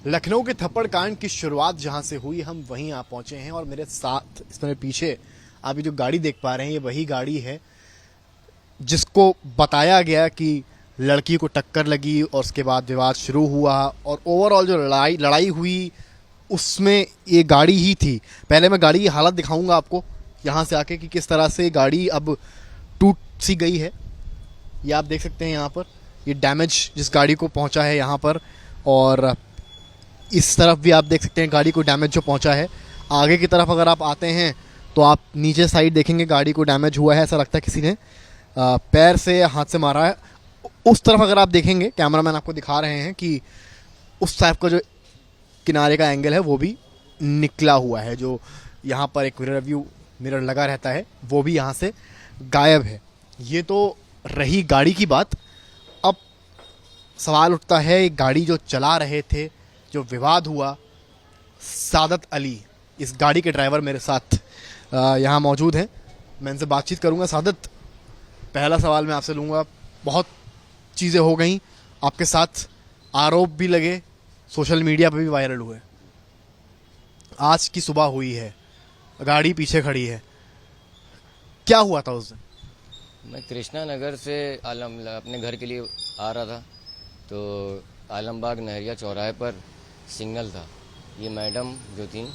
लखनऊ के थप्पड़ कांड की शुरुआत जहां से हुई हम वहीं आ पहुंचे हैं और मेरे साथ इसमें पीछे आप ये जो गाड़ी देख पा रहे हैं ये वही गाड़ी है जिसको बताया गया कि लड़की को टक्कर लगी और उसके बाद विवाद शुरू हुआ और ओवरऑल जो लड़ाई लड़ाई हुई उसमें ये गाड़ी ही थी। पहले मैं गाड़ी की हालत दिखाऊंगा आपको यहाँ से आके कि किस तरह से गाड़ी अब टूट सी गई है। ये आप देख सकते हैं यहाँ पर ये डैमेज जिस गाड़ी को पहुँचा है यहाँ पर, और इस तरफ भी आप देख सकते हैं गाड़ी को डैमेज जो पहुंचा है। आगे की तरफ अगर आप आते हैं तो आप नीचे साइड देखेंगे गाड़ी को डैमेज हुआ है, ऐसा लगता है किसी ने पैर से या हाथ से मारा है। उस तरफ अगर आप देखेंगे, कैमरामैन आपको दिखा रहे हैं कि उस टाइप का जो किनारे का एंगल है वो भी निकला हुआ है। जो यहाँ पर एक मिरर लगा रहता है वो भी यहाँ से गायब है। ये तो रही गाड़ी की बात। अब सवाल उठता है गाड़ी जो चला रहे थे, जो विवाद हुआ, सादत अली इस गाड़ी के ड्राइवर मेरे साथ यहाँ मौजूद हैं। मैं इनसे बातचीत करूंगा। सादत, पहला सवाल मैं आपसे लूँगा। बहुत चीज़ें हो गई आपके साथ, आरोप भी लगे, सोशल मीडिया पर भी वायरल हुए। आज की सुबह हुई है, गाड़ी पीछे खड़ी है, क्या हुआ था उस दिन? मैं कृष्णा नगर से अपने घर के लिए आ रहा था तो आलमबाग नहरिया चौराहे पर सिग्नल था। ये मैडम जो थी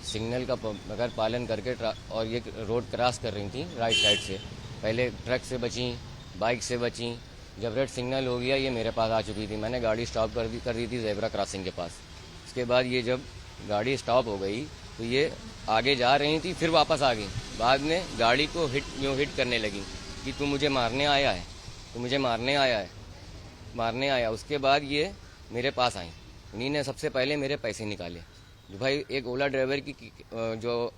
सिग्नल का बगैर पालन करके और ये रोड क्रॉस कर रही थी राइट साइड से। पहले ट्रक से बची, बाइक से बची। जब रेड सिग्नल हो गया ये मेरे पास आ चुकी थी। मैंने गाड़ी स्टॉप कर दी थी ज़ेब्रा क्रॉसिंग के पास। उसके बाद ये जब गाड़ी स्टॉप हो गई तो ये आगे जा रही थी, फिर वापस आ गई। बाद में गाड़ी को हिट करने लगी कि तू मुझे मारने आया है, तू मुझे मारने आया। उसके बाद ये मेरे पास आई। इन्हीं ने सबसे पहले मेरे पैसे निकाले। जो भाई एक ओला ड्राइवर की जो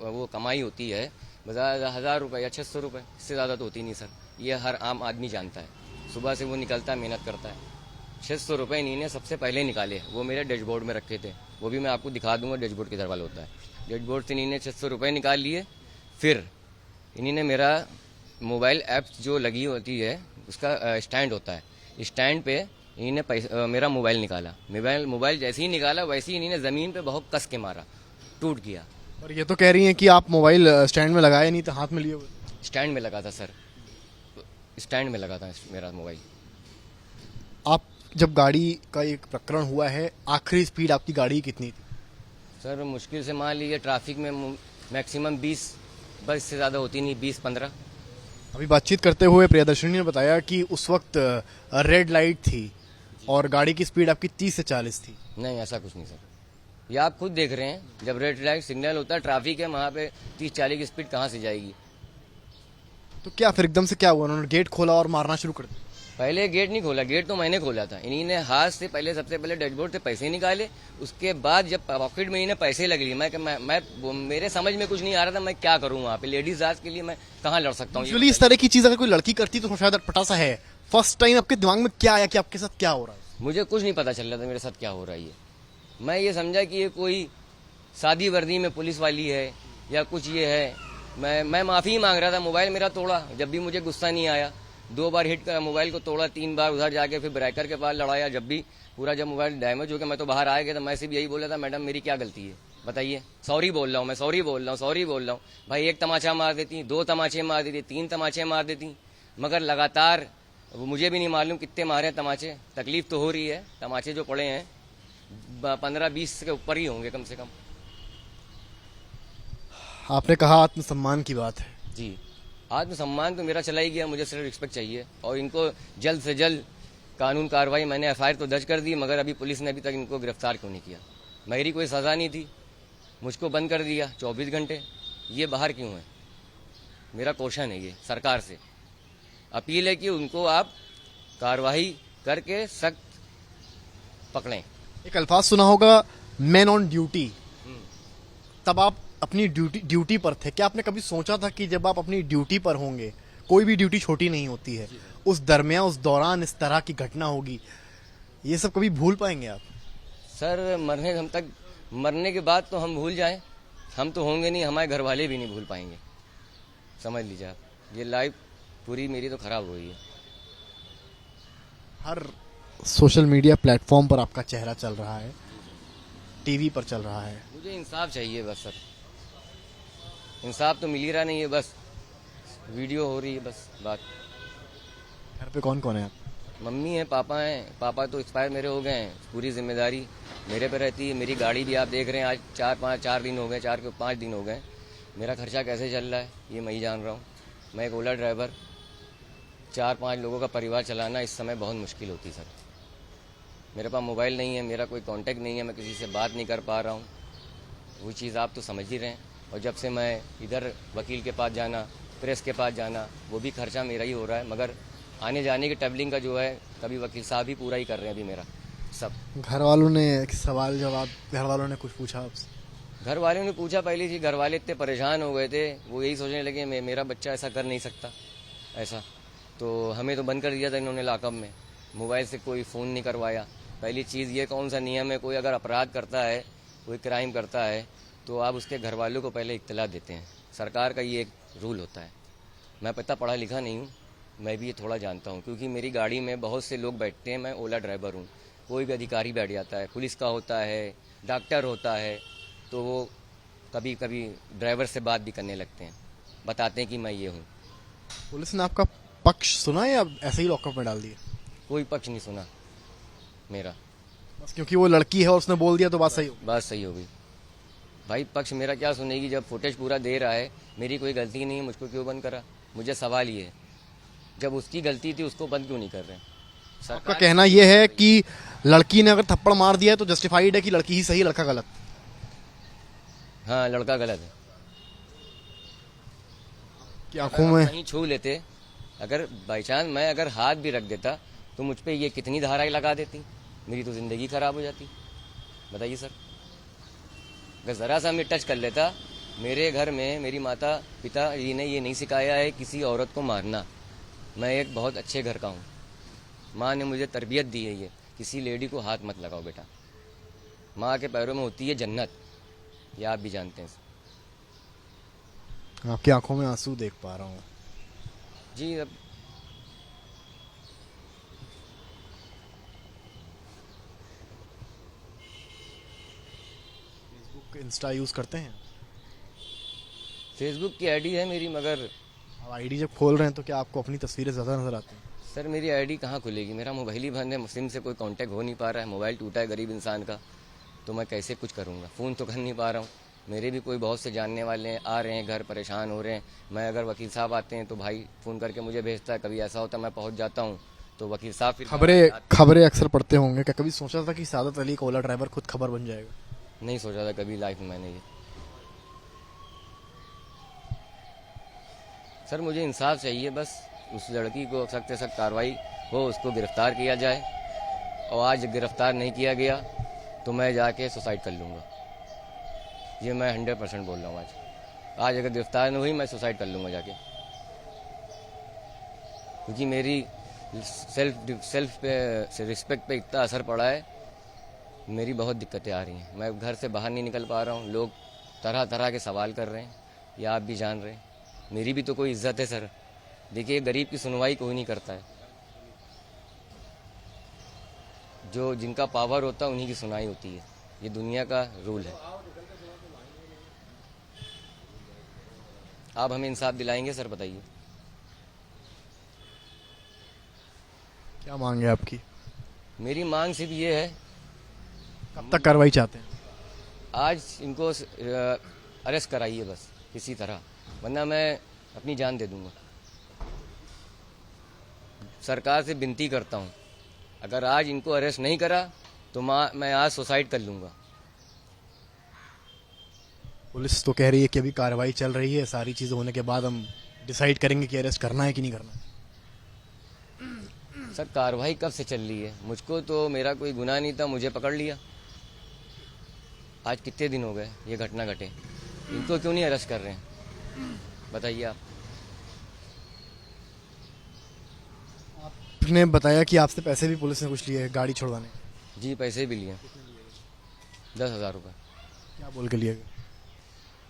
वो कमाई होती है बजाय 1000 रुपये या 600 रुपये, इससे ज़्यादा तो होती नहीं सर। ये हर आम आदमी जानता है। सुबह से वो निकलता है, मेहनत करता है। 600 रुपये इन्हीं ने सबसे पहले निकाले। वो मेरे डैशबोर्ड में रखे थे, वो भी मैं आपको दिखा दूंगा डैशबोर्ड किधर वाला होता है। डैशबोर्ड से इन्हीं ने 600 रुपये निकाल लिए। फिर इन्हीं ने मेरा मोबाइल ऐप जो लगी होती है उसका स्टैंड होता है, स्टैंड पे इन्होंने मेरा मोबाइल निकाला। मोबाइल जैसे ही निकाला वैसे ही इन्होंने ज़मीन पे बहुत कस के मारा, टूट गया। और ये तो कह रही हैं कि आप मोबाइल स्टैंड में लगाए नहीं, तो हाथ में लिए हुए? स्टैंड में लगा था सर, स्टैंड में लगा था मेरा मोबाइल। आप जब गाड़ी का एक प्रकरण हुआ है, आखिरी स्पीड आपकी गाड़ी की कितनी थी? सर मुश्किल से मान लीजिए ट्रैफिक में मैक्सिमम 20, बस से ज़्यादा होती नहीं, 20-15। अभी बातचीत करते हुए प्रियदर्शनी ने बताया कि उस वक्त रेड लाइट थी और गाड़ी की स्पीड आपकी 30 से 40 थी। नहीं, ऐसा कुछ नहीं सर। ये आप खुद देख रहे हैं, जब रेड लाइट सिग्नल होता है, ट्रैफिक है, वहाँ पे 30-40 की स्पीड कहाँ से जाएगी? तो क्या फिर एकदम से क्या हुआ? उन्होंने गेट खोला और मारना शुरू कर दिया? पहले गेट नहीं खोला, गेट तो मैंने खोला था। इन्हीं ने हाथ से पहले सबसे पहले डैशबोर्ड से पैसे निकाले। उसके बाद जब पॉकेट में इन्हें पैसे लग लिए, मैं मेरे समझ में कुछ नहीं आ रहा था मैं क्या करूँ वहाँ पे। लेडीज आज के लिए मैं कहाँ लड़ सकता हूँ? इस तरह की चीज अगर कोई लड़की करती तो शायद पटासा है। फर्स्ट टाइम आपके दिमाग में क्या आया कि आपके साथ क्या हो रहा है? मुझे कुछ नहीं पता चल रहा था मेरे साथ क्या हो रहा है। मैं ये समझा कि ये कोई शादी वर्दी में पुलिस वाली है या कुछ ये है। मैं माफ़ी मांग रहा था। मोबाइल मेरा तोड़ा, जब भी मुझे गुस्सा नहीं आया। 2 बार हिट करा, मोबाइल को तोड़ा, 3 बार उधर जाके फिर ब्रेकर के पास लड़ाया। जब भी पूरा जब मोबाइल डैमेज हो गया मैं तो बाहर आ गया था। मैं सिर्फ यही बोला था, मैडम मेरी क्या गलती है बताइए? सॉरी बोल रहा हूँ मैं, सॉरी बोल रहा हूँ। भाई एक तमाचा मार देती, 2 तमाचे मार देती, 3 तमाचे मार देती, मगर लगातार वो मुझे भी नहीं मालूम कितने मारे तमाचे। तकलीफ तो हो रही है। तमाचे जो पड़े हैं 15-20 के ऊपर ही होंगे कम से कम। आपने कहा आत्मसम्मान की बात है। जी, आत्मसम्मान तो मेरा चला ही गया। मुझे सिर्फ रिस्पेक्ट चाहिए और इनको जल्द से जल्द कानून कार्रवाई। मैंने एफआईआर तो दर्ज कर दी, मगर अभी पुलिस ने अभी तक इनको गिरफ्तार क्यों नहीं किया? मेरी कोई सज़ा नहीं थी, मुझको बंद कर दिया 24 घंटे। ये बाहर क्यों है? मेरा क्वेश्चन है ये सरकार से। अपील है कि उनको आप कार्रवाई करके सख्त पकड़ें। एक अल्फाज सुना होगा, मैन ऑन ड्यूटी। तब आप अपनी ड्यूटी पर थे। क्या आपने कभी सोचा था कि जब आप अपनी ड्यूटी पर होंगे, कोई भी ड्यूटी छोटी नहीं होती है, उस दरमियान उस दौरान इस तरह की घटना होगी, ये सब कभी भूल पाएंगे आप? सर मरने के बाद तो हम भूल जाएं, हम तो होंगे नहीं, हमारे घर वाले भी नहीं भूल पाएंगे। समझ लीजिए आप, ये लाइफ पूरी मेरी तो खराब हो गई है। हर सोशल मीडिया प्लेटफॉर्म पर आपका चेहरा चल रहा है, टीवी पर चल रहा है। मुझे इंसाफ चाहिए बस सर, इंसाफ तो मिल ही रहा नहीं है, बस वीडियो हो रही है बस बात। घर पे कौन कौन है आप? मम्मी है, पापा हैं, पापा तो एक्सपायर मेरे हो गए हैं, पूरी जिम्मेदारी मेरे पे रहती है। मेरी गाड़ी भी आप देख रहे हैं, आज 4 दिन हो गए, 4 दिन हो गए। मेरा खर्चा कैसे चल रहा है ये मैं ही जान रहा हूँ। मैं एक ओला ड्राइवर, 4-5 लोगों का परिवार चलाना इस समय बहुत मुश्किल होती सर। मेरे पास मोबाइल नहीं है, मेरा कोई कांटेक्ट नहीं है, मैं किसी से बात नहीं कर पा रहा हूँ। वो चीज़ आप तो समझ ही रहे हैं। और जब से मैं इधर वकील के पास जाना, प्रेस के पास जाना, वो भी खर्चा मेरा ही हो रहा है। मगर आने जाने की ट्रैवलिंग का जो है, कभी वकील साहब ही पूरा ही कर रहे हैं अभी मेरा सब। घर वालों ने सवाल जवाब, घर वालों ने कुछ पूछा आपसे? घर वालों ने पूछा पहले जी, घर वाले इतने परेशान हो गए थे, वो यही सोचने लगे मेरा बच्चा ऐसा कर नहीं सकता ऐसा। तो हमें तो बंद कर दिया था इन्होंने लॉकअप में, मोबाइल से कोई फ़ोन नहीं करवाया। पहली चीज़ ये कौन सा नियम है, कोई अगर अपराध करता है, कोई क्राइम करता है, तो आप उसके घर वालों को पहले इत्तला देते हैं। सरकार का ये एक रूल होता है। मैं पता पढ़ा लिखा नहीं हूँ, मैं भी ये थोड़ा जानता हूँ, क्योंकि मेरी गाड़ी में बहुत से लोग बैठते हैं। मैं ओला ड्राइवर हूँ, कोई भी अधिकारी बैठ जाता है, पुलिस का होता है, डॉक्टर होता है, तो वो कभी कभी ड्राइवर से बात भी करने लगते हैं, बताते हैं कि मैं ये हूँ। पुलिस ने आपका पक्ष सुना या ऐसे ही लॉकअप में डाल दिया? कोई पक्ष नहीं सुना मेरा, बस क्योंकि वो लड़की है और उसने बोल दिया तो बात सही हो? बात सही हो गई। भाई पक्ष मेरा क्या सुनेगी, जब फुटेज पूरा दे रहा है, मेरी कोई गलती नहीं है, मुझको क्यों बंद करा? मुझे सवाल ये है, जब उसकी गलती थी उसको बंद क्यों नहीं कर रहे हैं? आपका कहना यह है कि लड़की ने अगर थप्पड़ मार दिया है तो जस्टिफाइड है कि लड़की ही सही, लड़का गलत? हाँ, लड़का गलत है। की आंखों में कहीं छू लेते, अगर बाई चांस मैं अगर हाथ भी रख देता, तो मुझ पे ये कितनी धाराएं लगा देती, मेरी तो जिंदगी खराब हो जाती। बताइए सर, अगर ज़रा सा मैं टच कर लेता, मेरे घर में मेरी माता पिता जी ने ये नहीं सिखाया है किसी औरत को मारना। मैं एक बहुत अच्छे घर का हूँ, माँ ने मुझे तरबियत दी है ये, किसी लेडी को हाथ मत लगाओ बेटा, माँ के पैरों में होती है जन्नत, ये आप भी जानते हैं। आपकी आंखों में आंसू देख पा रहा हूँ जी। अब इंस्टा यूज करते हैं? फेसबुक की आईडी है मेरी, मगर अब आईडी जब खोल रहे हैं तो क्या आपको अपनी तस्वीरें ज्यादा नजर आती हैं? सर मेरी आईडी कहाँ खुलेगी, मेरा मोबाइल ही बंद है, सिम से कोई कांटेक्ट हो नहीं पा रहा है, मोबाइल टूटा है गरीब इंसान का, तो मैं कैसे कुछ करूँगा? फ़ोन तो कर नहीं पा रहा हूँ। मेरे भी कोई बहुत से जानने वाले हैं, आ रहे हैं घर, परेशान हो रहे हैं। मैं अगर वकील साहब आते हैं तो भाई फ़ोन करके मुझे भेजता है, कभी ऐसा होता है मैं पहुँच जाता हूँ तो वकील साहब फिर खबरें अक्सर पढ़ते होंगे, क्या कभी सोचा था कि सादत अली का ओला ड्राइवर खुद खबर बन जाएगा? नहीं सोचा था कभी लाइफ में मैंने ये। सर मुझे इंसाफ चाहिए बस, उस लड़की को सख्त से सख्त कार्रवाई हो, उसको गिरफ्तार किया जाए। और आज गिरफ्तार नहीं किया गया तो मैं जाके सुसाइड कर लूँगा, ये मैं 100% बोल रहा हूँ। आज अगर गिरफ्तार नहीं हुई मैं सुसाइड कर लूँगा जाके, क्योंकि मेरी सेल्फ पे रिस्पेक्ट पे इतना असर पड़ा है, मेरी बहुत दिक्कतें आ रही हैं। मैं घर से बाहर नहीं निकल पा रहा हूँ, लोग तरह तरह के सवाल कर रहे हैं, ये आप भी जान रहे हैं। मेरी भी तो कोई इज्जत है सर। देखिए गरीब की सुनवाई कोई नहीं करता है, जो जिनका पावर होता है उन्हीं की सुनाई होती है, ये दुनिया का रूल है। आप हमें इंसाफ दिलाएंगे सर, बताइए। क्या मांग है आपकी? मेरी मांग सिर्फ ये है, कब तक कार्रवाई चाहते हैं? आज इनको अरेस्ट कराइए बस किसी तरह, वरना मैं अपनी जान दे दूंगा। सरकार से विनती करता हूँ, अगर आज इनको अरेस्ट नहीं करा तो मैं आज सुसाइड कर लूँगा। पुलिस तो कह रही है कि अभी कार्रवाई चल रही है, सारी चीजें होने के बाद हम डिसाइड करेंगे कि अरेस्ट करना है कि नहीं करना है। सर कार्रवाई कब से चल रही है? मुझको तो मेरा कोई गुनाह नहीं था, मुझे पकड़ लिया। आज कितने दिन हो गए ये घटना घटे, इनको क्यों नहीं अरेस्ट कर रहे हैं? बताइए आप। आपने बताया कि आपसे पैसे भी पुलिस ने कुछ लिए गाड़ी छुड़वाने? जी पैसे भी लिए, 10,000 रुपये। क्या बोल के लिए?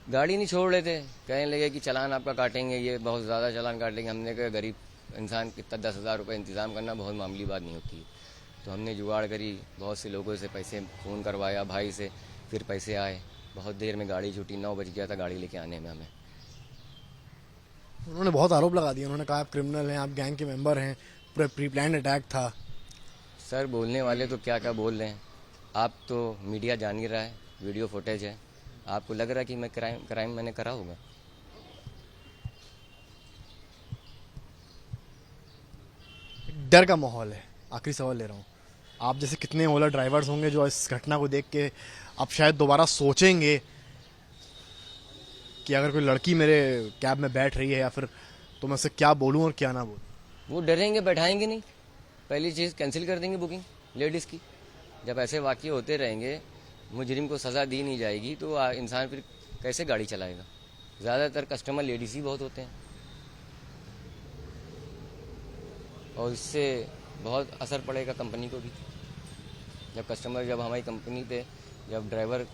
गाड़ी नहीं छोड़ रहे थे, कहने लगे कि चालान आपका काटेंगे, ये बहुत ज़्यादा चालान काट लेंगे। हमने कहा गरीब इंसान कितना 10,000 रुपये इंतज़ाम करना बहुत मामूली बात नहीं होती है। तो हमने जुगाड़ करी, बहुत से लोगों से पैसे फ़ोन करवाया, भाई से फिर पैसे आए, बहुत देर में गाड़ी छूटी, 9 बज गया था गाड़ी लेके आने में हमें। उन्होंने बहुत आरोप लगा दिए, उन्होंने कहा आप क्रिमिनल हैं, आप गैंग के मेंबर हैं, पूरा प्री प्लान अटैक था। सर बोलने वाले तो क्या क्या बोल रहे हैं, आप तो मीडिया जान ही रहा है, वीडियो फुटेज है, आपको लग रहा है कि मैं क्राइम मैंने करा होगा? डर का माहौल है। आखिरी सवाल ले रहा हूँ, आप जैसे कितने ओला ड्राइवर्स होंगे जो इस घटना को देख के अब शायद दोबारा सोचेंगे कि अगर कोई लड़की मेरे कैब में बैठ रही है या फिर, तो मैं उससे क्या बोलूँ और क्या ना बोलूँ। वो डरेंगे, बैठाएंगे नहीं, पहली चीज़ कैंसिल कर देंगे बुकिंग लेडीज़ की। जब ऐसे वाक़ये होते रहेंगे, मुजरिम को सज़ा दी नहीं जाएगी, तो इंसान फिर कैसे गाड़ी चलाएगा? ज़्यादातर कस्टमर लेडीज़ ही बहुत होते हैं, और इससे बहुत असर पड़ेगा कंपनी को भी। जब हमारी कंपनी पे जब ड्राइवर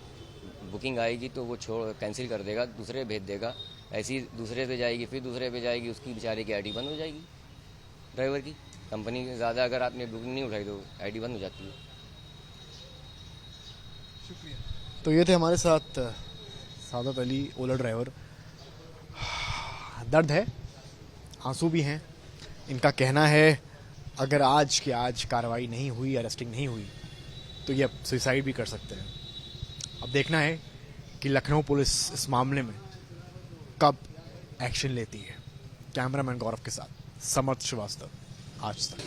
बुकिंग आएगी तो वो कैंसिल कर देगा, दूसरे भेज देगा, ऐसी दूसरे पे जाएगी, फिर दूसरे पे जाएगी, उसकी बेचारे की आईडी बंद हो जाएगी ड्राइवर की। कंपनी ज़्यादा अगर आपने बुकिंग नहीं उठाई तो आईडी बंद हो जाती है। तो ये थे हमारे साथ सादत अली, ओला ड्राइवर। दर्द है, आंसू भी हैं। इनका कहना है अगर आज की आज कार्रवाई नहीं हुई, अरेस्टिंग नहीं हुई, तो ये सुसाइड भी कर सकते हैं। अब देखना है कि लखनऊ पुलिस इस मामले में कब एक्शन लेती है। कैमरामैन गौरव के साथ समर्थ श्रीवास्तव, आज तक।